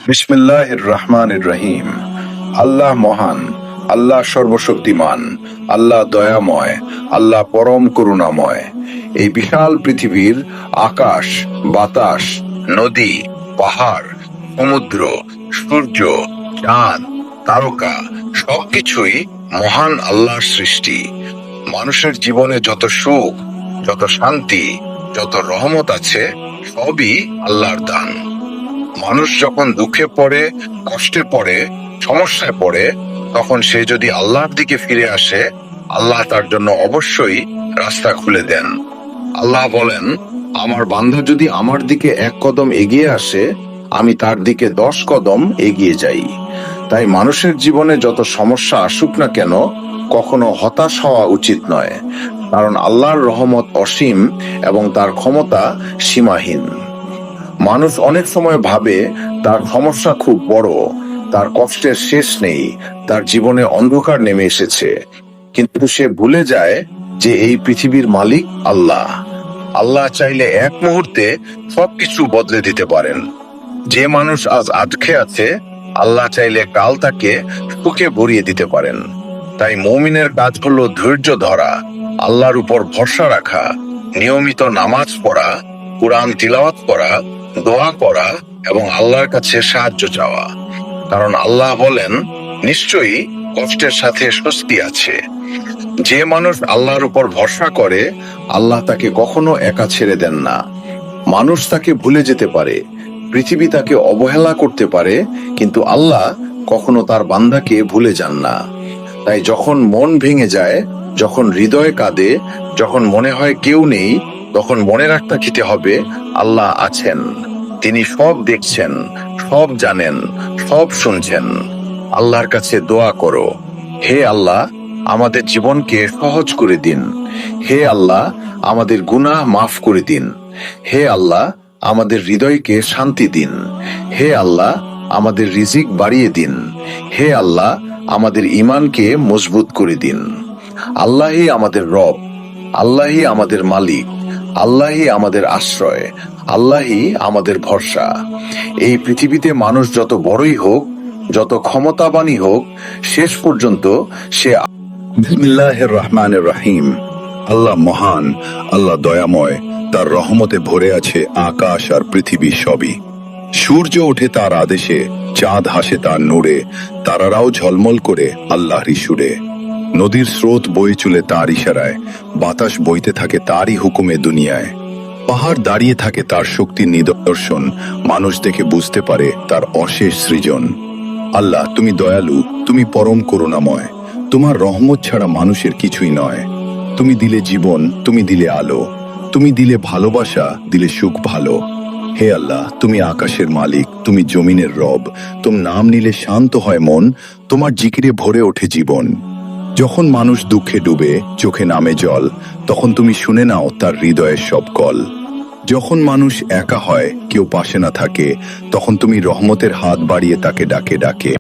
বিসমিল্লাহির রহমানির রহিম। আল্লাহ মহান, আল্লাহ সর্বশক্তিমান, আল্লাহ দয়াময়, আল্লাহ পরম করুণাময়। এই বিশাল পৃথিবীর আকাশ, বাতাস, নদী, পাহাড়, সমুদ্র, সূর্য, চাঁদ, তারকা সবকিছুই মহান আল্লাহর সৃষ্টি। মানুষের জীবনে যত সুখ, যত শান্তি, যত রহমত আছে, সবই আল্লাহর দান। মানুষ যখন দুঃখে পড়ে, কষ্টে পড়ে, সমস্যায় পড়ে, তখন সে যদি আল্লাহর দিকে ফিরে আসে, আল্লাহ তার জন্য অবশ্যই রাস্তা খুলে দেন। আল্লাহ বলেন, আমার বান্দা যদি আমার দিকে এক কদম এগিয়ে আসে, আমি তার দিকে 10 কদম এগিয়ে যাই। তাই মানুষের জীবনে যত সমস্যা আসুক না কেন, কখনো হতাশ হওয়া উচিত নয়, কারণ আল্লাহর রহমত অসীম এবং তার ক্ষমতা সীমাহীন। মানুষ অনেক সময় ভাবে তার সমস্যা খুব বড়, তার কষ্টের শেষ নেই, তার জীবনে অন্ধকার নেমে এসেছে, কিন্তু সে ভুলে যায় যে এই পৃথিবীর মালিক আল্লাহ। আল্লাহ চাইলে এক মুহূর্তে সবকিছু বদলে দিতে পারেন। যে মানুষ আজ আটকে আছে, আল্লাহ চাইলে কাল তাকে সুখে ভরিয়ে দিতে পারেন। তাই মুমিনের কাজ হলো ধৈর্য ধরা, আল্লাহর উপর ভরসা রাখা, নিয়মিত নামাজ পড়া, কুরআন তিলাওয়াত করা, দোয়া করা এবং আল্লাহর কাছে সাহায্য চাওয়া। কারণ আল্লাহ বলেন, নিশ্চয়ই কষ্টের সাথে স্বস্তি আছে। যে মানুষ আল্লাহর উপর ভরসা করে, আল্লাহ তাকে কখনো একা ছেড়ে দেন না। মানুষ তাকে ভুলে যেতে পারে, পৃথিবী তাকে অবহেলা করতে পারে, কিন্তু আল্লাহ কখনো তার বান্দাকে ভুলে যান না। তাই যখন মন ভেঙে যায়, যখন হৃদয় কাঁদে, যখন মনে হয় কেউ নেই, তখন মনে রাখতে হবে আল্লাহ আছেন। তিনি সব দেখছেন, সব জানেন, সব শুনছেন। আল্লাহর কাছে দোয়া করো, হে আল্লাহ, আমাদের জীবনকে সহজ করে দিন। হে আল্লাহ, আমাদের গুনাহ মাফ করে দিন। হে আল্লাহ, আমাদের হৃদয়কে শান্তি দিন। হে আল্লাহ, আমাদের রিজিক বাড়িয়ে দিন। হে আল্লাহ, আমাদের ঈমানকে মজবুত করে দিন। আল্লাহই আমাদের রব, আল্লাহই আমাদের মালিক, আল্লাহই আমাদের আশ্রয়, আল্লাহই আমাদের ভরসা। এই পৃথিবীতে মানুষ যত বড়ই হোক, যত ক্ষমতাবানই হোক, শেষ পর্যন্ত সে বিসমিল্লাহির রহমানির রহিম। আল্লাহ মহান, আল্লাহ দয়াময়, তার রহমতে ভরে আছে আকাশ আর পৃথিবী সবই। সূর্য ওঠে তার আদেশে, চাঁদ হাসে তার নূরে, তারারাও ঝলমল করে আল্লাহর সুরে। নদীর স্রোত বয়ে চলে তার ইশারায়, বাতাস বইতে থাকে তারই হুকুমে দুনিয়ায়। পাহাড় দাঁড়িয়ে থাকে তার শক্তির নিদর্শন, মানুষ দেখে বুঝতে পারে তার অশেষ সৃজন। আল্লাহ, তুমি দয়ালু, তুমি পরম করুণাময়, তোমার রহমত ছাড়া মানুষের কিছুই নয়। তুমি দিলে জীবন, তুমি দিলে আলো, তুমি দিলে ভালোবাসা, দিলে সুখ ভালো। হে আল্লাহ, তুমি আকাশের মালিক, তুমি জমিনের রব, তোম নাম নিলে শান্ত হয় মন, তোমার জিকিরে ভরে ওঠে জীবন। যখন মানুষ দুঃখে ডুবে, চোখে নামে জল, তখন তুমি শুনে নাও তার হৃদয়ের সব কল। যখন মানুষ একা হয়, কেউ পাশে না থাকে, তখন তুমি রহমতের হাত বাড়িয়ে তাকে ডাকে ডাকে।